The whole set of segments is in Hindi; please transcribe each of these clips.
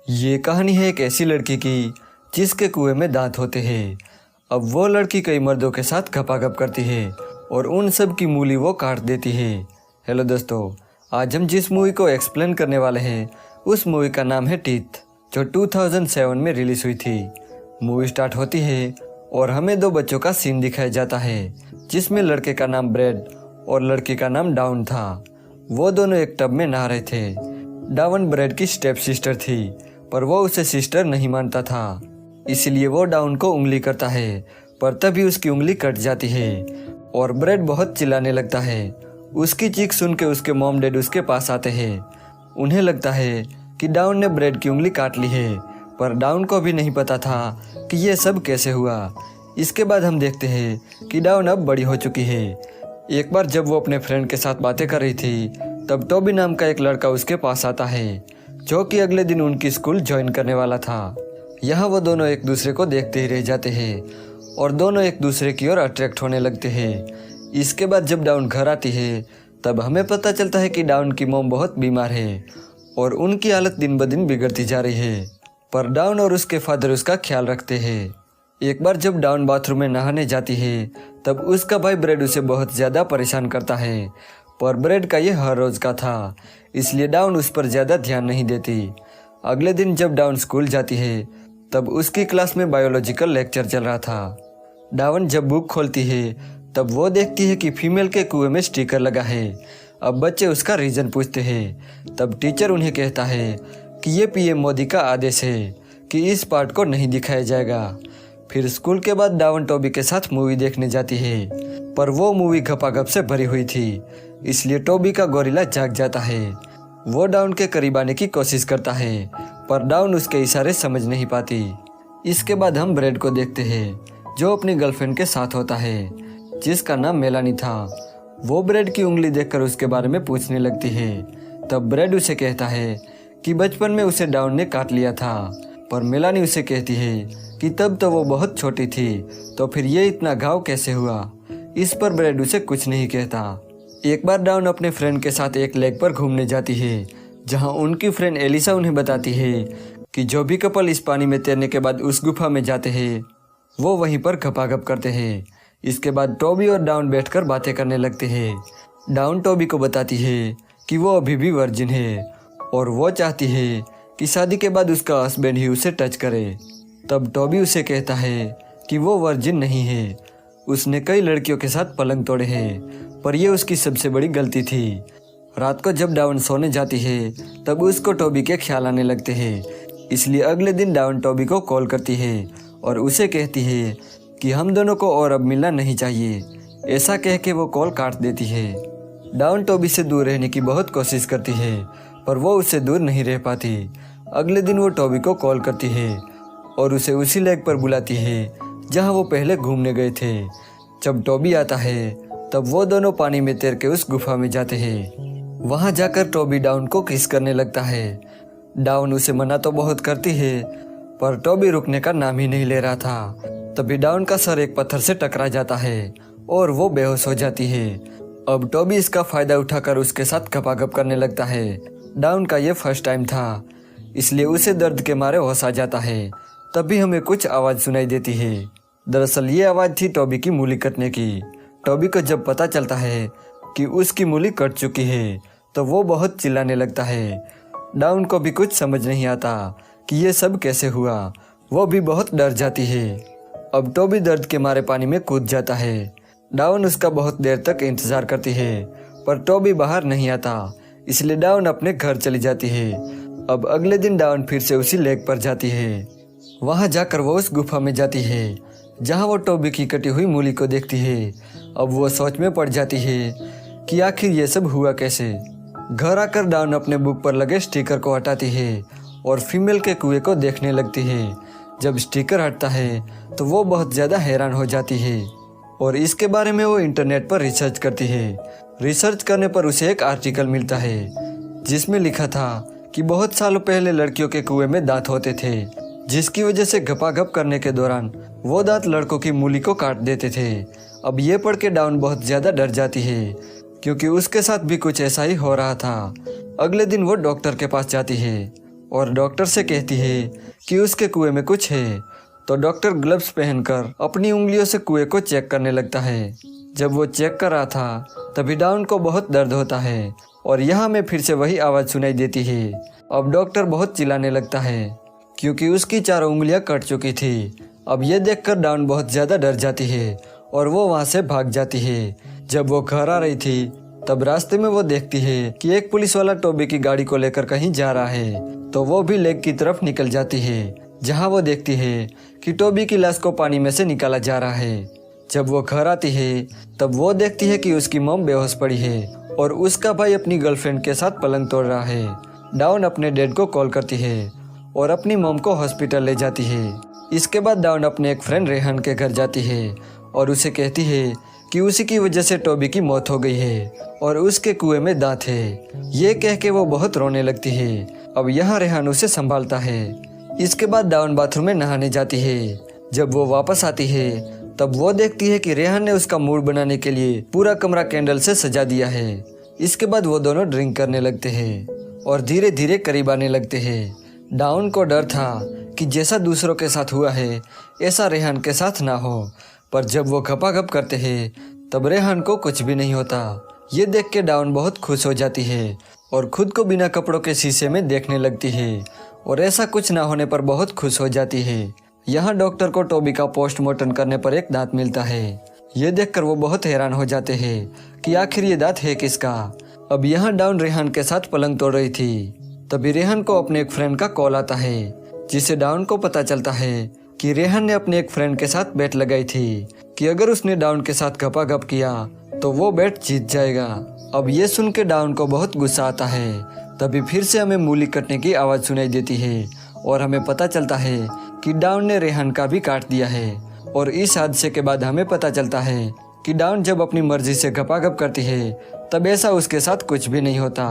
ये कहानी है एक ऐसी लड़की की जिसके कुएं में दांत होते हैं। अब वो लड़की कई मर्दों के साथ घपाघप करती है और उन सब की मूली वो काट देती है। हेलो दोस्तों, आज हम जिस मूवी को एक्सप्लेन करने वाले हैं उस मूवी का नाम है टीथ, जो 2007 में रिलीज हुई थी। मूवी स्टार्ट होती है और हमें दो बच्चों का सीन दिखाया जाता है, जिसमें लड़के का नाम ब्रैड और लड़की का नाम डाउन था। वो दोनों एक टब में नहा रहे थे। डाउन ब्रैड की स्टेप सिस्टर थी, पर वो उसे सिस्टर नहीं मानता था, इसलिए वो डाउन को उंगली करता है, पर तभी उसकी उंगली कट जाती है और ब्रैड बहुत चिल्लाने लगता है। उसकी चीख सुन के उसके मॉम डैड उसके पास आते हैं। उन्हें लगता है कि डाउन ने ब्रैड की उंगली काट ली है, पर डाउन को भी नहीं पता था कि ये सब कैसे हुआ। इसके बाद हम देखते हैं कि डाउन अब बड़ी हो चुकी है। एक बार जब वो अपने फ्रेंड के साथ बातें कर रही थी, तब टोबी नाम का एक लड़का उसके पास आता है, जो कि अगले दिन उनकी स्कूल ज्वाइन करने वाला था। यहाँ वो दोनों एक दूसरे को देखते ही रह जाते हैं और दोनों एक दूसरे की ओर अट्रैक्ट होने लगते हैं। इसके बाद जब डाउन घर आती है, तब हमें पता चलता है कि डाउन की मॉम बहुत बीमार है और उनकी हालत दिन ब दिन बिगड़ती जा रही है, पर डाउन और उसके फादर उसका ख्याल रखते हैं। एक बार जब डाउन बाथरूम में नहाने जाती है, तब उसका भाई ब्रैड उसे बहुत ज़्यादा परेशान करता है, पर ब्रैड का ये हर रोज़ का था, इसलिए डाउन उस पर ज़्यादा ध्यान नहीं देती। अगले दिन जब डाउन स्कूल जाती है, तब उसकी क्लास में बायोलॉजिकल लेक्चर चल रहा था। डाउन जब बुक खोलती है, तब वो देखती है कि फीमेल के कुएं में स्टिकर लगा है। अब बच्चे उसका रीज़न पूछते हैं, तब टीचर उन्हें कहता है कि ये पीएम मोदी का आदेश है कि इस पार्ट को नहीं दिखाया जाएगा। फिर स्कूल के बाद डाउन टोबी के साथ मूवी देखने जाती है, पर वो मूवी घपाघप से भरी हुई थी, इसलिए टोबी का गोरिल्ला जाग जाता है। वो डाउन के करीब आने की कोशिश करता है, पर डाउन उसके इशारे समझ नहीं पाती। इसके बाद हम ब्रैड को देखते हैं, जो अपनी गर्लफ्रेंड के साथ होता है, जिसका नाम मेलानी था। वो ब्रैड की उंगली देखकर उसके बारे में पूछने लगती है। तब ब्रैड उसे कहता है कि बचपन में उसे डाउन ने काट लिया था, पर मेलानी उसे कहती है कि तब तो वो बहुत छोटी थी, तो फिर ये इतना घाव कैसे हुआ। इस पर ब्रैड उसे कुछ नहीं कहता। एक बार डाउन अपने फ्रेंड के साथ एक लेक पर घूमने जाती है, जहां उनकी फ्रेंड एलिसा उन्हें बताती है कि जो भी कपल इस पानी में तैरने के बाद उस गुफा में जाते हैं, वो वहीं पर घपाघप करते हैं। इसके बाद टोबी और डाउन बैठकर बातें करने लगते हैं। डाउन टोबी को बताती है कि वो अभी भी वर्जिन है और वो चाहती है कि शादी के बाद उसका हस्बैंड ही उसे टच करे। तब टोबी उसे कहता है कि वो वर्जिन नहीं है, उसने कई लड़कियों के साथ पलंग तोड़े हैं, पर यह उसकी सबसे बड़ी गलती थी। रात को जब डाउन सोने जाती है, तब उसको टोबी के ख्याल आने लगते हैं, इसलिए अगले दिन डाउन टोबी को कॉल करती है और उसे कहती है कि हम दोनों को और अब मिलना नहीं चाहिए। ऐसा कह के वो कॉल काट देती है। डाउन टोबी से दूर रहने की बहुत कोशिश करती है, पर वो उससे दूर नहीं रह पाती। अगले दिन वो टोबी को कॉल करती है और उसे उसी लेक पर बुलाती है जहां वो पहले घूमने गए थे। जब टोबी आता है, तब वो दोनों पानी में तैर के उस गुफा में जाते हैं। वहां जाकर टोबी डाउन को किस करने लगता है। डाउन उसे मना तो बहुत करती है, पर टोबी रुकने का नाम ही नहीं ले रहा था। तभी डाउन का सर एक पत्थर से टकरा जाता है और वो बेहोश हो जाती है। अब टोबी इसका फायदा उठाकर उसके साथ घपाघप करने लगता है। डाउन का ये फर्स्ट टाइम था, इसलिए उसे दर्द के मारे होश आ जाता है। तभी हमें कुछ आवाज़ सुनाई देती है। दरअसल ये आवाज़ थी टोबी की मूली कटने की। टोबी को जब पता चलता है कि उसकी मूली कट चुकी है, तो वो बहुत चिल्लाने लगता है। डाउन को भी कुछ समझ नहीं आता कि ये सब कैसे हुआ। वो भी बहुत डर जाती है। अब टोबी दर्द के मारे पानी में कूद जाता है। डाउन उसका बहुत देर तक इंतज़ार करती है, पर टोबी बाहर नहीं आता, इसलिए डाउन अपने घर चली जाती है। अब अगले दिन डाउन फिर से उसी लेक पर जाती है। वहां जाकर वो उस गुफा में जाती है, जहां वो टोबी की कटी हुई मूली को देखती है। अब वो सोच में पड़ जाती है कि आखिर ये सब हुआ कैसे। घर आकर डाउन अपने बुक पर लगे स्टिकर को हटाती है और फीमेल के कुएं को देखने लगती है। जब स्टिकर हटता है, तो वो बहुत ज़्यादा हैरान हो जाती है और इसके बारे में वो इंटरनेट पर रिसर्च करती है। रिसर्च करने पर उसे एक आर्टिकल मिलता है, जिसमें लिखा था कि बहुत सालों पहले लड़कियों के कुएं में दांत होते थे, जिसकी वजह से घपाघप करने के दौरान वो दांत लड़कों की मूली को काट देते थे। अब ये पढ़ के डाउन बहुत ज़्यादा डर जाती है, क्योंकि उसके साथ भी कुछ ऐसा ही हो रहा था। अगले दिन वो डॉक्टर के पास जाती है और डॉक्टर से कहती है कि उसके कुएं में कुछ है। तो डॉक्टर ग्लव्स पहनकर अपनी उंगलियों से कुएं को चेक करने लगता है। जब वो चेक कर रहा था तभी डाउन को बहुत दर्द होता है और यहाँ में फिर से वही आवाज़ सुनाई देती है। अब डॉक्टर बहुत चिल्लाने लगता है क्योंकि उसकी चारों उंगलियां कट चुकी थी। अब ये देखकर डाउन बहुत ज़्यादा डर जाती है और वो वहाँ से भाग जाती है। जब वो घर आ रही थी तब रास्ते में वो देखती है कि एक पुलिस वाला टोबी की गाड़ी को लेकर कहीं जा रहा है। तो वो भी लेक की तरफ निकल जाती है, जहाँ वो देखती है कि टोबी की लाश को पानी में से निकाला जा रहा है। जब वो घर आती है तब वो देखती है कि उसकी मॉम बेहोश पड़ी है और उसका भाई अपनी गर्लफ्रेंड के साथ पलंग तोड़ रहा है। डाउन अपने डैड को कॉल करती है और अपनी मॉम को हॉस्पिटल ले जाती है। इसके बाद डाउन अपने एक फ्रेंड रेहान के घर जाती है और उसे कहती है कि उसी की वजह से टोबी की मौत हो गई है और उसके कुएं में दांत है। ये कह के वो बहुत रोने लगती है। अब यहाँ रेहान उसे संभालता है। इसके बाद डाउन बाथरूम में नहाने जाती है। जब वो वापस आती है तब वो देखती है कि रेहान ने उसका मूड बनाने के लिए पूरा कमरा कैंडल से सजा दिया है। इसके बाद वो दोनों ड्रिंक करने लगते हैं और धीरे धीरे करीब आने लगते हैं। डाउन को डर था कि जैसा दूसरों के साथ हुआ है ऐसा रेहान के साथ ना हो, पर जब वो घपाघप करते हैं तब रेहान को कुछ भी नहीं होता। ये देख के डाउन बहुत खुश हो जाती है और खुद को बिना कपड़ों के शीशे में देखने लगती है और ऐसा कुछ ना होने पर बहुत खुश हो जाती है। यहाँ डॉक्टर को टोबी का पोस्टमार्टम करने पर एक दांत मिलता है। ये देखकर वो बहुत हैरान हो जाते हैं कि आखिर ये दांत है किसका। अब यहाँ डाउन रेहान के साथ पलंग तोड़ रही थी। तभी रेहान को अपने एक फ्रेंड का कॉल आता है, जिससे डाउन को पता चलता है कि रेहान ने अपने एक फ्रेंड के साथ बेट लगाई थी कि अगर उसने डाउन के साथ घपाघप किया तो वो बेट जीत जाएगा। अब ये सुन के डाउन को बहुत गुस्सा आता है। तभी फिर से हमें मूली कटने की आवाज़ सुनाई देती है और हमें पता चलता है कि डाउन ने रेहान का भी काट दिया है। और इस हादसे के बाद हमें पता चलता है कि डाउन जब अपनी मर्जी से घपाघप करती है तब ऐसा उसके साथ कुछ भी नहीं होता,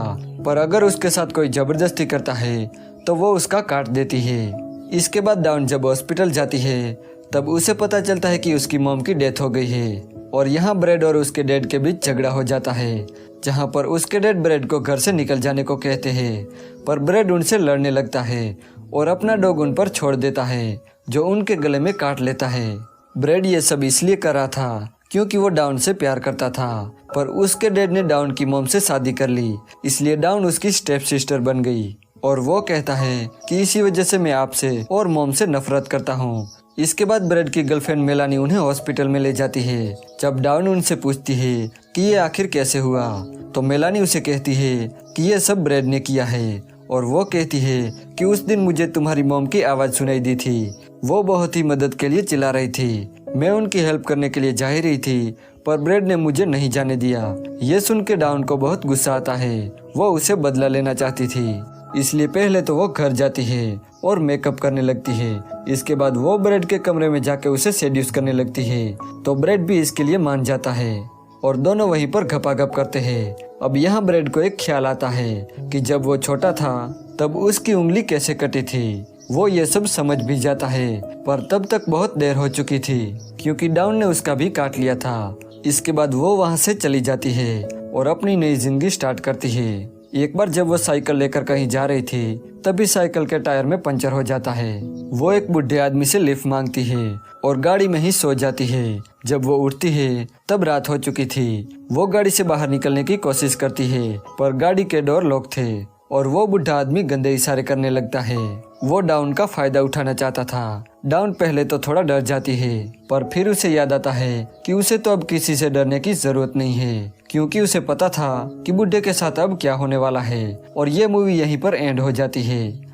पर अगर उसके साथ कोई जबरदस्ती करता है तो वो उसका काट देती है। इसके बाद डाउन जब हॉस्पिटल जाती है तब उसे पता चलता है कि उसकी मॉम की डेथ हो गई है और यहाँ ब्रेड और उसके डैड के बीच झगड़ा हो जाता है, जहाँ पर उसके डैड ब्रेड को घर से निकल जाने को कहते हैं, पर ब्रेड उनसे लड़ने लगता है और अपना डॉग उन पर छोड़ देता है, जो उनके गले में काट लेता है। ब्रेड ये सब इसलिए कर रहा था क्योंकि वो डाउन से प्यार करता था, पर उसके डैड ने डाउन की मॉम से शादी कर ली, इसलिए डाउन उसकी स्टेप सिस्टर बन गई। और वो कहता है कि इसी वजह से मैं आपसे और मॉम से नफरत करता हूँ। इसके बाद ब्रेड की गर्लफ्रेंड मेलानी उन्हें हॉस्पिटल में ले जाती है। जब डाउन उनसे पूछती है कि ये आखिर कैसे हुआ, तो मेलानी उसे कहती है कि ये सब ब्रेड ने किया है। और वो कहती है कि उस दिन मुझे तुम्हारी मॉम की आवाज़ सुनाई दी थी, वो बहुत ही मदद के लिए चिल्ला रही थी। मैं उनकी हेल्प करने के लिए जा ही रही थी, पर ब्रेड ने मुझे नहीं जाने दिया। ये सुन के डाउन को बहुत गुस्सा आता है। वो उसे बदला लेना चाहती थी, इसलिए पहले तो वो घर जाती है और मेकअप करने लगती है। इसके बाद वो ब्रेड के कमरे में जाके उसे सेड्यूस करने लगती है, तो ब्रेड भी इसके लिए मान जाता है और दोनों वहीं पर घपाघप करते हैं। अब यहाँ ब्रेड को एक ख्याल आता है कि जब वो छोटा था तब उसकी उंगली कैसे कटी थी। वो ये सब समझ भी जाता है, पर तब तक बहुत देर हो चुकी थी क्योंकि डाउन ने उसका भी काट लिया था। इसके बाद वो वहाँ से चली जाती है और अपनी नई जिंदगी स्टार्ट करती है। एक बार जब वो साइकिल लेकर कहीं जा रही थी तभी साइकिल के टायर में पंचर हो जाता है। वो एक बुढ़े आदमी से लिफ्ट मांगती है और गाड़ी में ही सो जाती है। जब वो उठती है तब रात हो चुकी थी। वो गाड़ी से बाहर निकलने की कोशिश करती है, पर गाड़ी के डोर लॉक थे और वो बुढ़ा आदमी गंदे इशारे करने लगता है। वो डाउन का फायदा उठाना चाहता था। डाउन पहले तो थोड़ा डर जाती है, पर फिर उसे याद आता है कि उसे तो अब किसी से डरने की जरूरत नहीं है, क्योंकि उसे पता था कि बुढ़े के साथ अब क्या होने वाला है। और ये मूवी यहीं पर एंड हो जाती है।